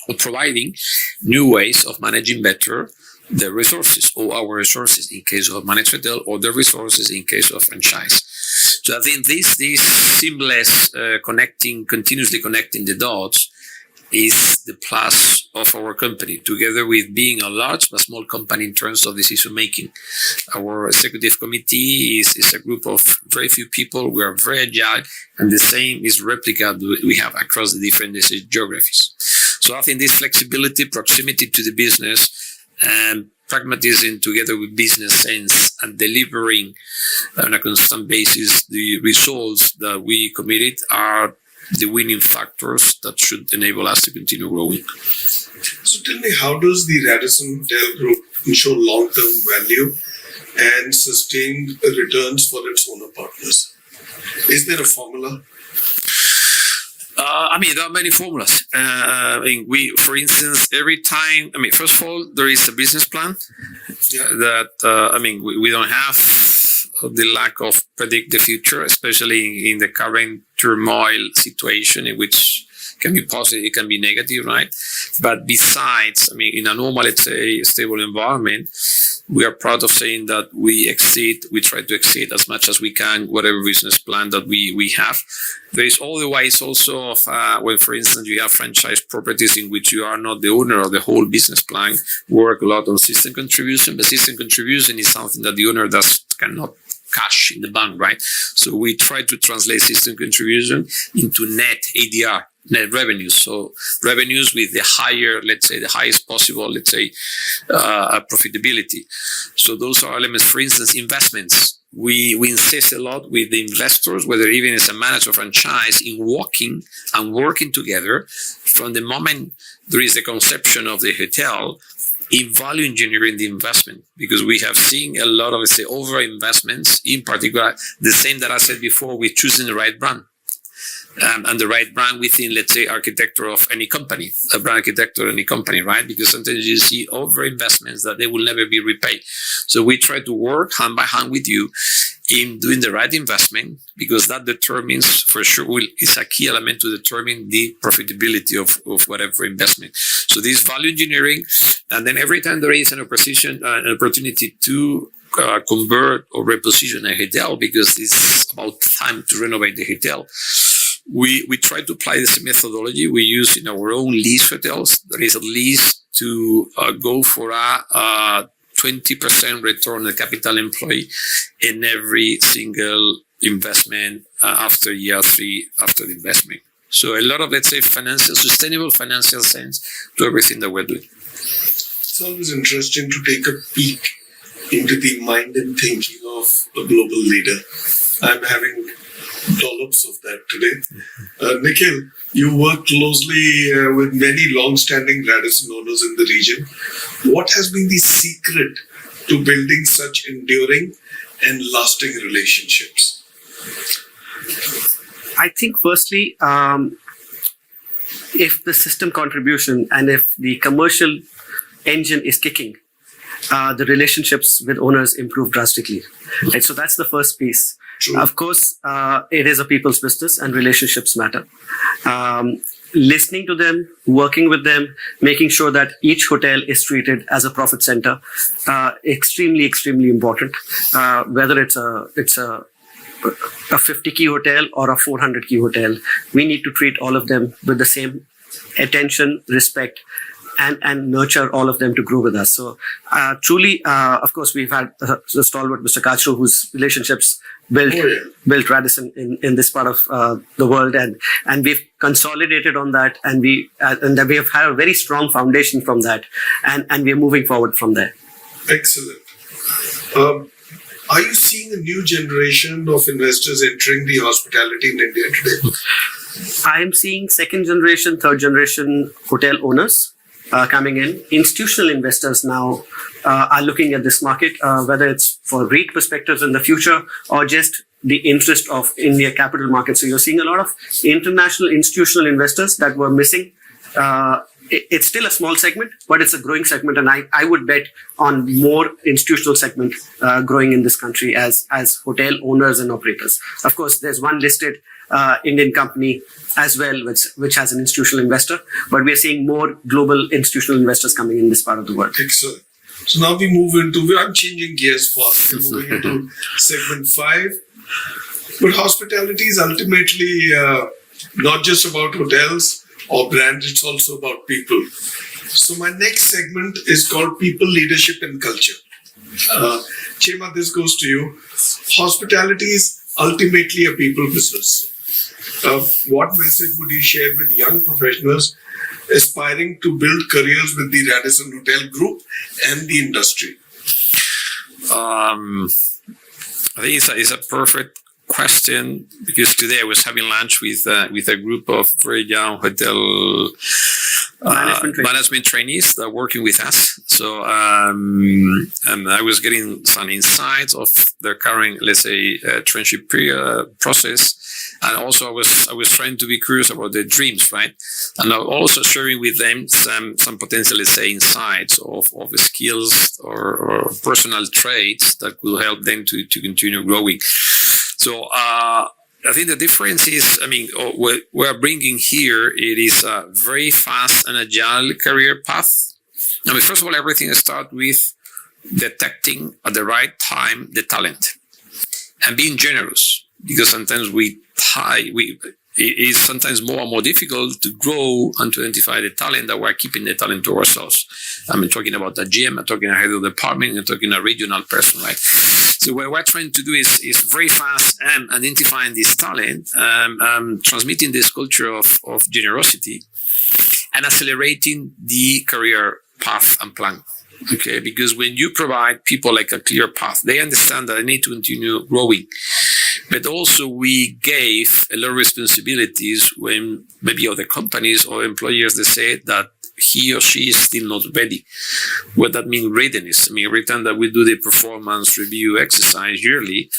S2: or providing new ways of managing better the resources, or our resources in case of managed hotel, or the resources in case of franchise. So I think this seamless continuously connecting the dots is the plus of our company, together with being a large but small company in terms of decision making. Our executive committee is a group of very few people. We are very agile, and the same is replica we have across the different geographies. So I think this flexibility, proximity to the business, and pragmatism together with business sense and delivering on a constant basis the results that we committed are the winning factors that should enable us to continue growing.
S1: So tell me, how does the Radisson Hotel Group ensure long-term value and sustained returns for its owner partners? Is there a formula?
S2: There are many formulas. For instance, every time, first of all, there is a business plan that, we don't have the lack of predict the future, especially in the current turmoil situation, in which can be positive, it can be negative, right? But besides, in a normal, let's say, stable environment, we are proud of saying that we try to exceed as much as we can whatever business plan that we have. There is all the ways also of when, for instance, you have franchise properties in which you are not the owner of the whole business plan, work a lot on system contribution, but system contribution is something that the owner cash in the bank, right? So we try to translate system contribution into net ADR, net revenues. So revenues with the higher, let's say, the highest possible, let's say, profitability. So those are elements. For instance, investments. We insist a lot with the investors, whether even as a manager franchise, in walking and working together from the moment there is the conception of the hotel in value engineering the investment, because we have seen a lot of, let's say, over investments, in particular, the same that I said before with choosing the right brand. And the right brand within, let's say, architecture of any company, a brand architecture of any company, right? Because sometimes you see over investments that they will never be repaid. So we try to work hand by hand with you in doing the right investment, because that determines, for sure, is a key element to determine the profitability of whatever investment. So this value engineering, and then every time there is an opportunity to convert or reposition a hotel, because it's about time to renovate the hotel, we try to apply this methodology we use in our own lease hotels. That is at least to go for a 20% return on the capital employed in every single investment after year 3 after the investment. So a lot of, let's say, sustainable financial sense to everything that we're doing.
S1: It's always interesting to take a peek into the mind and thinking of a global leader. I'm having dollops of that today. Nikhil, you work closely with many long-standing Radisson owners in the region. What has been the secret to building such enduring and lasting relationships?
S3: I think firstly, if the system contribution and if the commercial engine is kicking, the relationships with owners improve drastically. Right? So that's the first piece.
S1: True.
S3: Of course, it is a people's business and relationships matter. Listening to them, working with them, making sure that each hotel is treated as a profit center, extremely, extremely important. Whether it's a 50-key hotel or a 400-key hotel, we need to treat all of them with the same attention, respect, and nurture all of them to grow with us. So truly, of course, we've had the stalwart Mr. Kachru, whose relationships built Radisson in this part of the world, and we've consolidated on that, and we have had a very strong foundation from that, and we're moving forward from there.
S1: Excellent. Are you seeing a new generation of investors entering the hospitality in India today?
S3: I am seeing second generation, third generation hotel owners coming in. Institutional investors now are looking at this market, whether it's for REIT perspectives in the future or just the interest of India capital markets. So you're seeing a lot of international institutional investors that were missing. It's still a small segment, but it's a growing segment, and I would bet on more institutional segment growing in this country as hotel owners and operators. Of course, there's one listed Indian company as well, which has an institutional investor, but we are seeing more global institutional investors coming in this part of the world.
S1: Excellent. So now we move into, I'm changing gears fast, we're moving into segment 5. But hospitality is ultimately not just about hotels or brands, it's also about people. So my next segment is called People, Leadership and Culture. Chema, this goes to you. Hospitality is ultimately a people business. What message would you share with young professionals aspiring to build careers with the Radisson Hotel Group and the industry?
S2: I think it's a perfect question, because today I was having lunch with a group of very young hotel management trainees that are working with us. So and I was getting some insights of their current, let's say, traineeship process. And also I was trying to be curious about their dreams, right? And I'm also sharing with them some potential, let's say, insights of the skills or personal traits that will help them to continue growing. So I think the difference is, what we're bringing here, it is a very fast and agile career path. First of all, everything starts with detecting at the right time the talent and being generous, because sometimes it is sometimes more and more difficult to grow and to identify the talent, that we're keeping the talent to ourselves. I'm talking about the GM, I'm talking about head of the department, I'm talking a regional person, right? So what we're trying to do is very fast identifying this talent, transmitting this culture of generosity, and accelerating the career path and plan. Okay, because when you provide people like a clear path, they understand that they need to continue growing. But also we gave a lot of responsibilities when maybe other companies or employers, they say that he or she is still not ready. What that means readiness. I mean, every time that we do the performance review exercise yearly,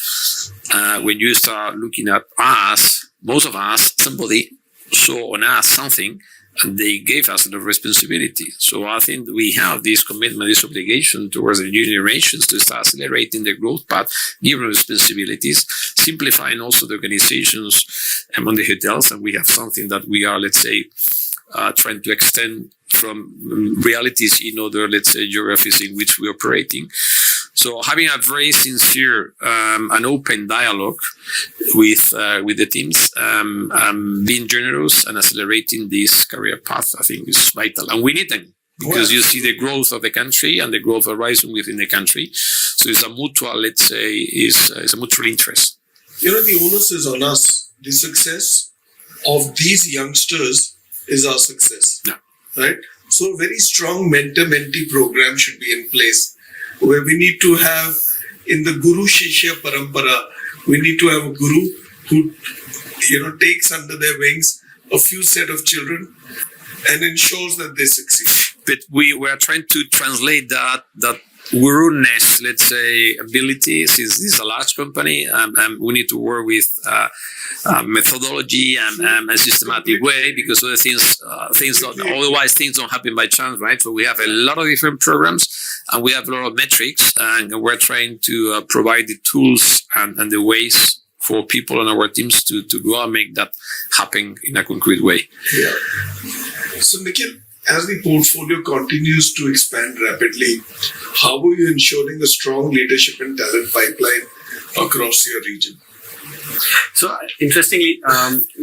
S2: when you start looking at us, most of us, somebody saw on us something, and they gave us the responsibility. So I think we have this commitment, this obligation towards the new generations to start accelerating the growth path, giving responsibilities, simplifying also the organizations among the hotels. And we have something that we are, let's say, trying to extend from realities in other, let's say, geographies in which we're operating. So having a very sincere and open dialogue with the teams, being generous and accelerating this career path, I think is vital. And we need them because you see the growth of the country and the growth of Radisson within the country. So it's a mutual, let's say, is a mutual interest.
S1: You know, the onus is on us. The success of these youngsters is our success.
S2: Yeah.
S1: Right? So a very strong mentor-mentee program should be in place, where we need to have, in the Guru Shishya Parampara, we need to have a guru who, takes under their wings a few set of children and ensures that they succeed.
S2: But we were trying to translate that guru-ness, let's say, ability, since this is a large company, we need to work with methodology and a systematic way, because other otherwise things don't happen by chance, right? So we have a lot of different programs and we have a lot of metrics, and we're trying to provide the tools and the ways for people on our teams to go and make that happen in a concrete way.
S1: Yeah. So Nikhil, as the portfolio continues to expand rapidly, how are you ensuring a strong leadership and talent pipeline across your region?
S3: So interestingly,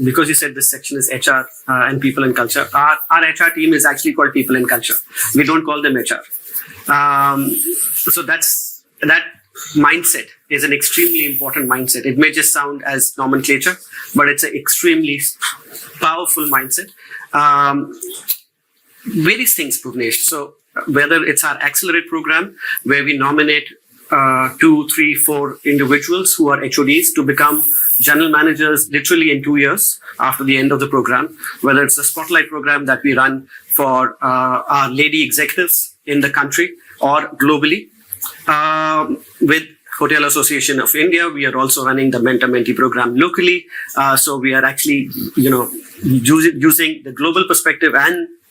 S3: because you said this section is HR and people and culture, our HR team is actually called people and culture. We don't call them HR. So that mindset is an extremely important mindset. It may just sound as nomenclature, but it's an extremely powerful mindset. Various things, Bhuvnesh. So whether it's our Accelerate program, where we nominate 2, 3, 4 individuals who are HODs to become general managers literally in 2 years after the end of the program, whether it's the Spotlight program that we run for our lady executives in the country or globally. With Hotel Association of India, we are also running the mentor-mentee program locally. So we are actually, using the global perspective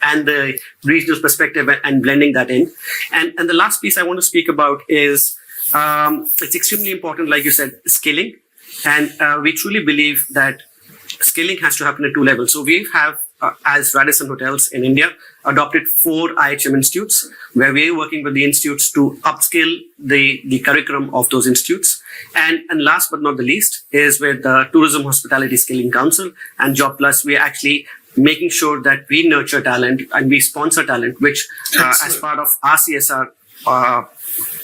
S3: and the regional perspective and blending that in. And the last piece I want to speak about is it's extremely important, like you said, skilling. And we truly believe that skilling has to happen at 2 levels. So we have, as Radisson Hotels in India, adopted 4 IHM institutes, where we're working with the institutes to upskill the curriculum of those institutes. And last but not the least is with the Tourism Hospitality Skilling Council and Job Plus, we're actually making sure that we nurture talent and we sponsor talent, which as part of our CSR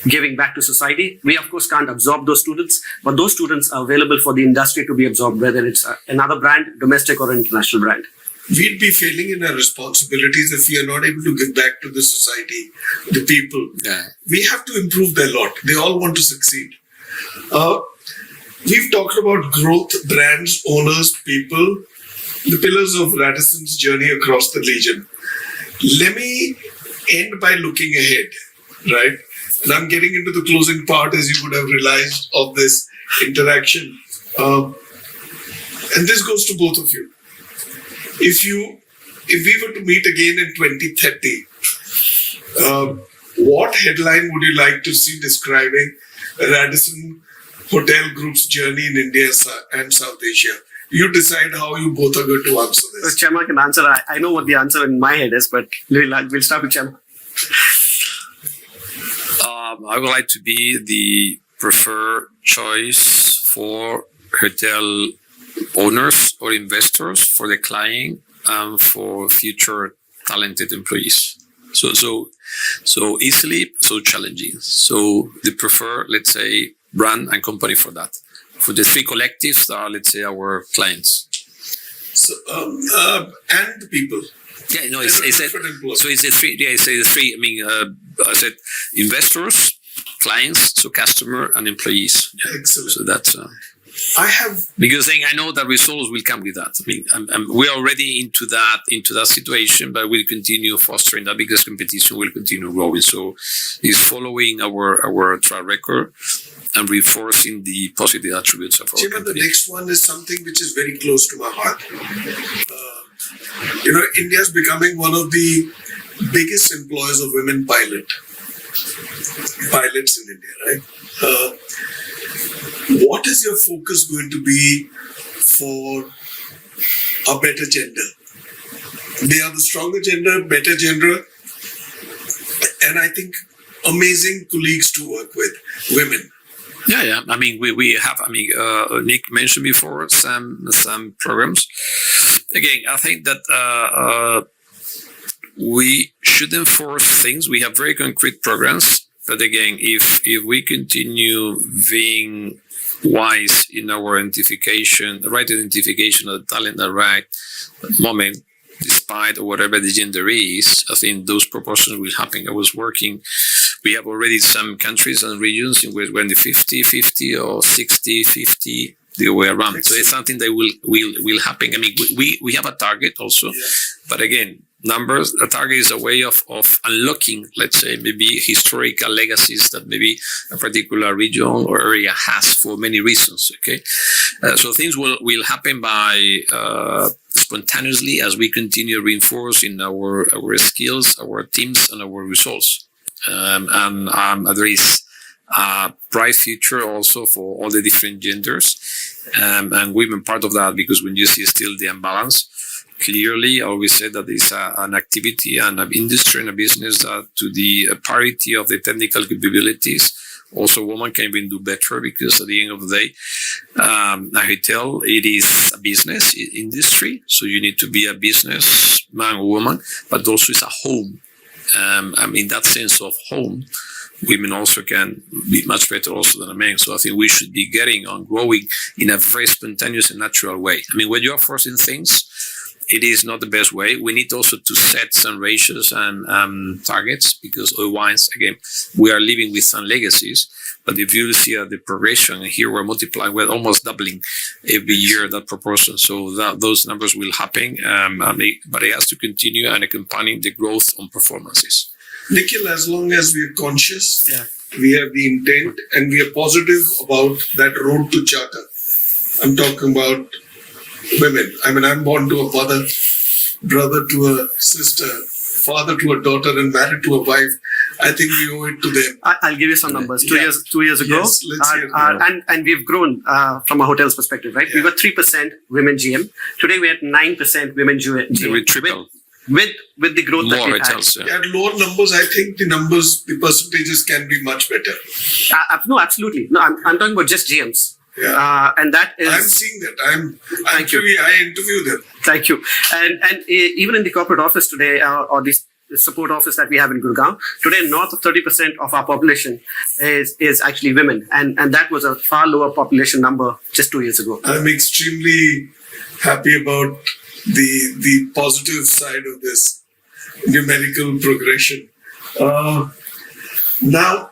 S3: giving back to society, we of course can't absorb those students, but those students are available for the industry to be absorbed, whether it's another brand, domestic or international brand.
S1: We'd be failing in our responsibilities if we are not able to give back to the society, the people.
S2: Yeah.
S1: We have to improve their lot. They all want to succeed. We've talked about growth, brands, owners, people, the pillars of Radisson's journey across the region. Let me end by looking ahead, right? And I'm getting into the closing part, as you would have realized, of this interaction. And this goes to both of you. If we were to meet again in 2030, what headline would you like to see describing Radisson Hotel Group's journey in India and South Asia? You decide how you both are going to answer this.
S3: Chema can answer. I know what the answer in my head is, but we'll start with Chema.
S2: I would like to be the preferred choice for hotel owners or investors, for the client, and for future talented employees. So easily, so challenging. So they prefer, let's say, brand and company for that. For the three collectives that are, let's say, our clients.
S1: So, and the people.
S2: Yeah, no, it's the three. Yeah, it's the three. I mean, I said investors, clients, so customer and employees. Yeah.
S1: Excellent.
S2: So that's.
S1: I have,
S2: because then I know that results will come with that. I mean, we're already into that situation, but we'll continue fostering that because competition will continue growing. So it's following our track record and reinforcing the positive attributes of our
S1: Chema,
S2: company.
S1: the next one is something which is very close to my heart. India is becoming one of the biggest employers of women pilots in India, right? What is your focus going to be for a better gender? They are the stronger gender, better gender, and I think amazing colleagues to work with, women.
S2: Yeah. I mean, we have. I mean, Nick mentioned before some programs. Again, I think that we shouldn't force things. We have very concrete programs, but again, if we continue being wise in our identification, the right identification of the talent at the right moment, despite whatever the gender is, I think those proportions will happen. I was working, we have already some countries and regions in which we're in the 50-50 or 60-50, the way around. So it's something that will happen. I mean, we have a target also, but again, numbers, a target is a way of unlocking, let's say, maybe historical legacies that maybe a particular region or area has for many reasons. Okay, so things will happen by spontaneously as we continue reinforcing our skills, our teams, and our results. And there is a bright future also for all the different genders, and women part of that, because when you see still the imbalance. Clearly, I always say that it's an activity and an industry and a business that to the parity of the technical capabilities, also women can even do better, because at the end of the day, I tell it is a business industry. So you need to be a business man or woman, but also it's a home. In that sense of home, women also can be much better also than a man. So I think we should be getting on growing in a very spontaneous and natural way. I mean, when you are forcing things, it is not the best way. We need also to set some ratios and targets, because otherwise, again, we are living with some legacies. But if you see the progression, here we're multiplying, we're almost doubling every year that proportion. So those numbers will happen, but it has to continue and accompanying the growth on performances.
S1: Nikhil, as long as we are conscious, we have the intent, and we are positive about that road to charter. I'm talking about women. I mean, I'm born to a mother, brother to a sister, father to a daughter, and married to a wife. I think we owe it to them.
S3: I'll give you some numbers. 2 years ago,
S1: Yes, let's hear it.
S3: and we've grown from a hotel's perspective, right? We were 3% women GM. Today we're at 9% women GM.
S2: We triple.
S3: With the growth that we've had.
S1: At lower numbers, I think the percentages can be much better.
S3: No, absolutely. No, I'm talking about just GMs.
S1: Yeah.
S3: And that is.
S1: I'm seeing that. I interview them.
S3: Thank you. And even in the corporate office today, or the support office that we have in Gurgaon, today north of 30% of our population is actually women, and that was a far lower population number just 2 years ago.
S1: I'm extremely happy about the positive side of this numerical progression. Now,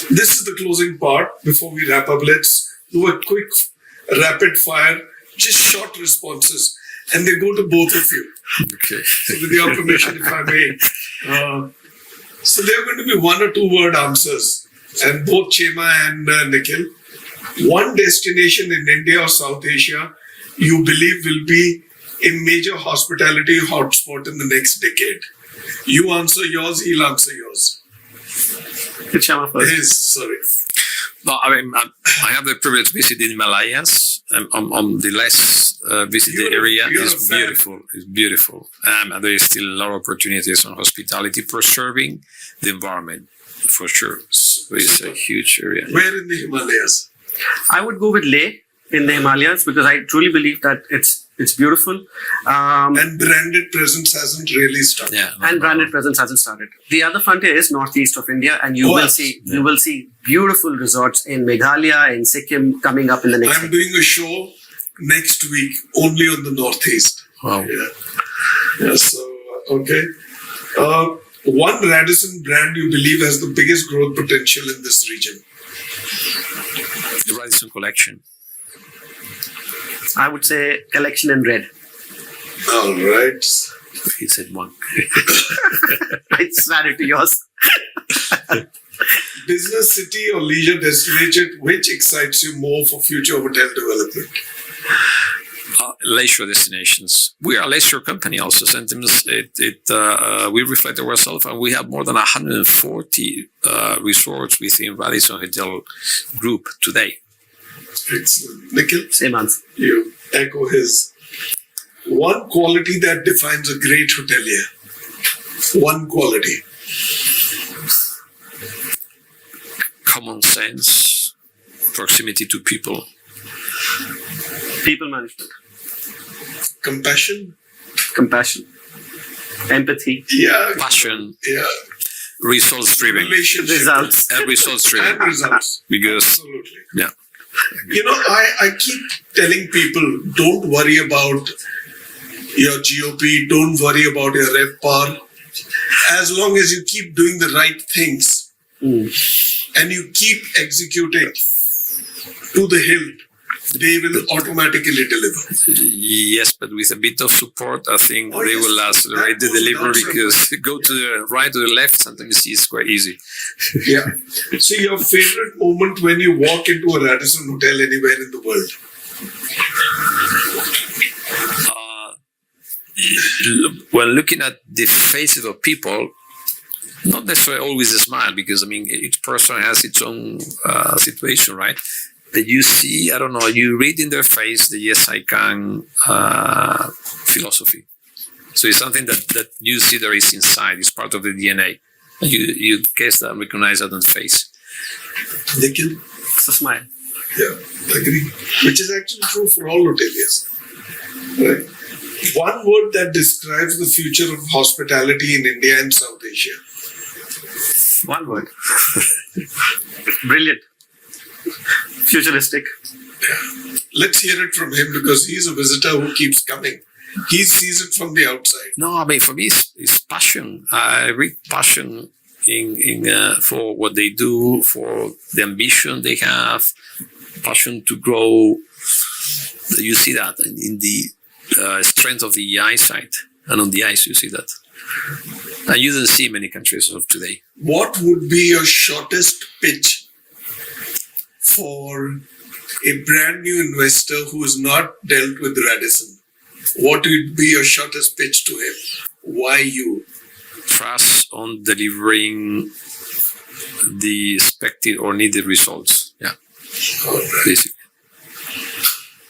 S1: this is the closing part. Before we wrap up, let's do a quick rapid fire, just short responses, and they go to both of you.
S2: Okay.
S1: So with your permission, if I may. So there are going to be 1 or 2 word answers, and both Chema and Nikhil. One destination in India or South Asia you believe will be a major hospitality hotspot in the next decade. You answer yours, he'll answer yours.
S3: Chema first.
S1: Yes, sorry.
S2: No, I mean, I have the privilege to visit in Himalayas. On the less visited area, it's beautiful. It's beautiful. And there is still a lot of opportunities on hospitality, preserving the environment, for sure. So it's a huge area.
S1: Where in the Himalayas?
S3: I would go with Leh. in the Himalayas because I truly believe that it's beautiful.
S1: And branded presence hasn't really started.
S2: Yeah.
S3: And branded presence hasn't started. The other frontier is northeast of India, and you will see beautiful resorts in Meghalaya, in Sikkim coming up in the next.
S1: I'm doing a show next week only on the northeast.
S2: Wow.
S1: Yeah. So okay. One Radisson brand you believe has the biggest growth potential in this region?
S2: The Radisson collection.
S3: I would say collection in red.
S1: All right.
S2: He said one.
S3: It's added to yours.
S1: Business city or leisure destination, which excites you more for future hotel development?
S2: Leisure destinations. We are a leisure company also. Sometimes we reflect ourselves, and we have more than 140 resorts within Radisson Hotel Group today.
S1: Excellent. Nikhil?
S3: Same answer.
S1: You echo his. One quality that defines a great hotelier. One quality.
S2: Common sense, proximity to people.
S3: People management.
S1: Compassion.
S3: Empathy.
S1: Yeah.
S2: Passion.
S1: Yeah.
S2: Results driven.
S1: Relationship.
S3: Results.
S2: And results driven.
S1: And results.
S2: Because,
S1: Absolutely.
S2: yeah.
S1: You know, I keep telling people, don't worry about your GOP, don't worry about your RevPAR. As long as you keep doing the right things and you keep executing to the hilt, they will automatically deliver.
S2: Yes, but with a bit of support, I think they
S1: yes.
S2: will accelerate the
S1: That goes
S2: delivery
S1: down
S2: because go to the right or the left, sometimes it's quite easy.
S1: Yeah. So your favorite moment when you walk into a Radisson hotel anywhere in the world?
S2: When looking at the faces of people, not necessarily always a smile, because I mean each person has its own situation, right? But you see, I don't know, you read in their face the yes I can philosophy. So it's something that you see there is inside. It's part of the DNA. You guess that, recognize that on face.
S1: Nikhil?
S3: It's a smile.
S1: Yeah, I agree. Which is actually true for all hoteliers. Right? One word that describes the future of hospitality in India and South Asia.
S3: One word. Brilliant. Futuristic.
S1: Let's hear it from him because he's a visitor who keeps coming. He sees it from the outside.
S2: No, I mean for me it's passion. I read passion in for what they do, for the ambition they have, passion to grow. You see that in the strength of the eyesight, and on the eyes you see that. And you don't see many countries of today.
S1: What would be your shortest pitch for a brand new investor who has not dealt with Radisson? What would be your shortest pitch to him? Why you?
S2: Trust on delivering the expected or needed results. Yeah.
S1: All right.
S2: Basically.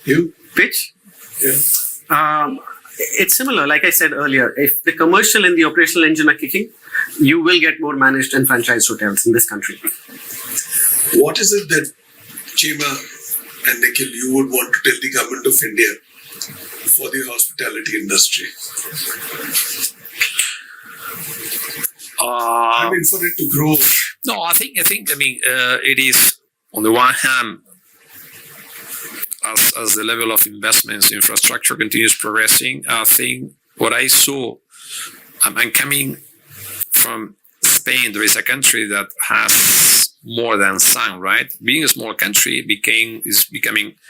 S1: You?
S3: Pitch?
S1: Yeah.
S3: It's similar. Like I said earlier, if the commercial and the operational engine are kicking, you will get more managed and franchised hotels in this country.
S1: What is it that Chema and Nikhil, you would want to tell the government of India for the hospitality industry? I mean, for it to grow.
S2: No, I think. It is on the one hand, as the level of investments in infrastructure continues progressing. I think what I saw, I'm coming from Spain. There is a country that has more than sun, right? Being a small country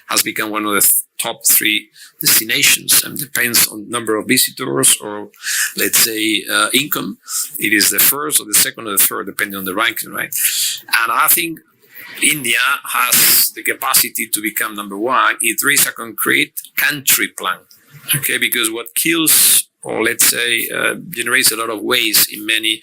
S2: has become one of the top 3 destinations, and depends on number of visitors or let's say income. It is the first or the second or the third, depending on the ranking, right? And I think India has the capacity to become number 1 if there is a concrete country plan. Okay, because what kills or let's say generates a lot of waste in many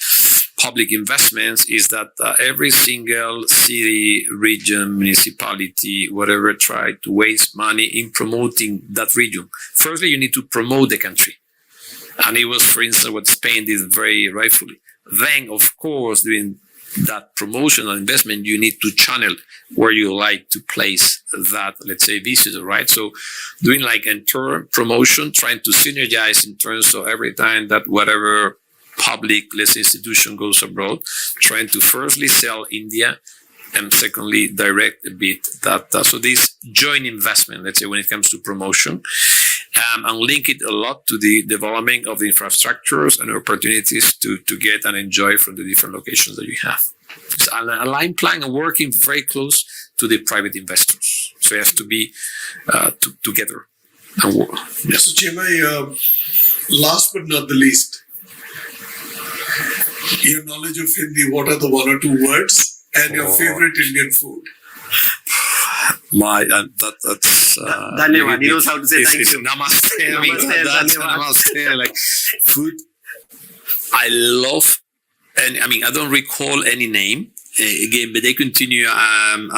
S2: public investments is that every single city, region, municipality, whatever, try to waste money in promoting that region. Firstly, you need to promote the country. And it was, for instance, what Spain did very rightfully. Then, of course, during that promotional investment, you need to channel where you like to place that, let's say, visitor, right? So doing like internal promotion, trying to synergize in terms of every time that whatever public, let's say, institution goes abroad, trying to firstly sell India, and secondly, direct a bit that. So this joint investment, let's say, when it comes to promotion, and link it a lot to the development of the infrastructures and opportunities to get and enjoy from the different locations that you have. It's an aligned plan and working very close to the private investors. So it has to be together. And work. Yes.
S1: So, Chema, last but not the least, your knowledge of Hindi, what are the one or two words? And your favorite Indian food?
S2: That's
S3: Dhanyavad. He knows how to say thank you.
S2: Namaste.
S3: Namaste.
S2: Like food, I love, and I don't recall any name again, but they continue. And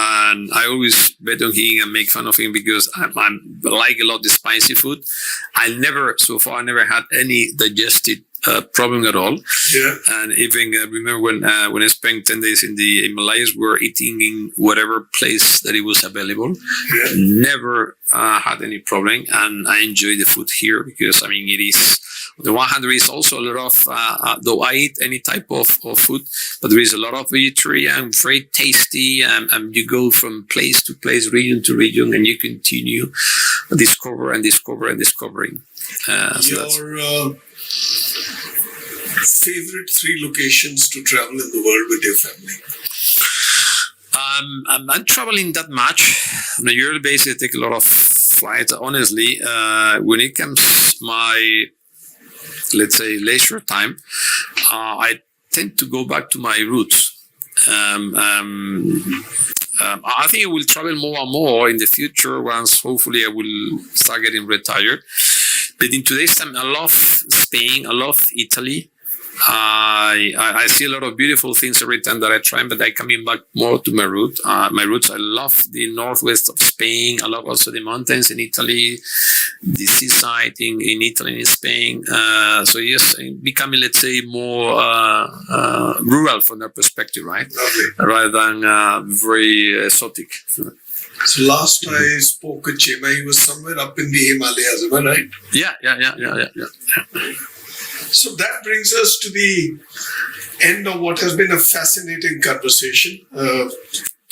S2: I always bet on him and make fun of him because I like a lot the spicy food. So far, I never had any digestive problem at all.
S1: Yeah.
S2: And even remember when I spent 10 days in the Himalayas, we were eating in whatever place that it was available.
S1: Yeah.
S2: Never had any problem, and I enjoy the food here because it is. On the one hand, there is also a lot of, though I eat any type of food, but there is a lot of vegetarian, very tasty, and you go from place to place, region to region, and you continue discovering.
S1: Your favorite 3 locations to travel in the world with your family?
S2: I'm not traveling that much. On a yearly basis, I take a lot of flights. Honestly, when it comes my, let's say, leisure time, I tend to go back to my roots. I think I will travel more and more in the future once hopefully I will start getting retired. But in today's time, I love Spain, I love Italy. I see a lot of beautiful things every time that I try, but I'm coming back more to my roots. I love the northwest of Spain. I love also the mountains in Italy, the seaside in Italy and in Spain. So yes, becoming, let's say, more rural from that perspective, right?
S1: Lovely.
S2: Rather than very exotic.
S1: So last I spoke with Chema, he was somewhere up in the Himalayas, am I right?
S2: Yeah.
S1: So that brings us to the end of what has been a fascinating conversation.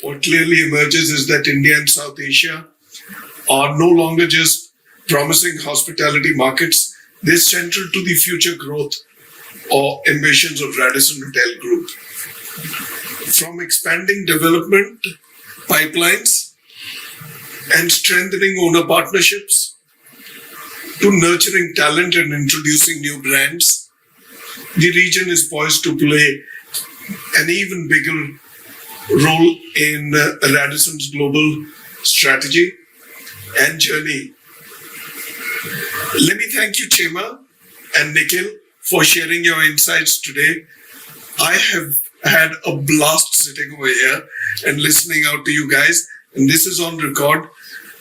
S1: What clearly emerges is that India and South Asia are no longer just promising hospitality markets. They're central to the future growth or ambitions of Radisson Hotel Group. From expanding development pipelines and strengthening owner partnerships, to nurturing talent and introducing new brands, the region is poised to play an even bigger role in Radisson's global strategy and journey. Let me thank you, Chema and Nikhil, for sharing your insights today. I have had a blast sitting over here and listening out to you guys, and this is on record,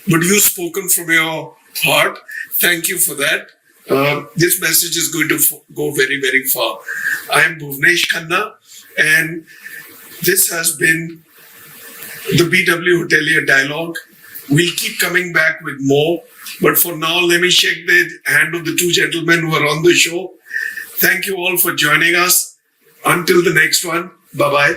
S1: but you've spoken from your heart. Thank you for that. This message is going to go very, very far. I am Bhuvnesh Khanna, and this has been the BW Hotelier Dialogue. We'll keep coming back with more, but for now, let me shake the hand of the 2 gentlemen who are on the show. Thank you all for joining us. Until the next one, bye-bye.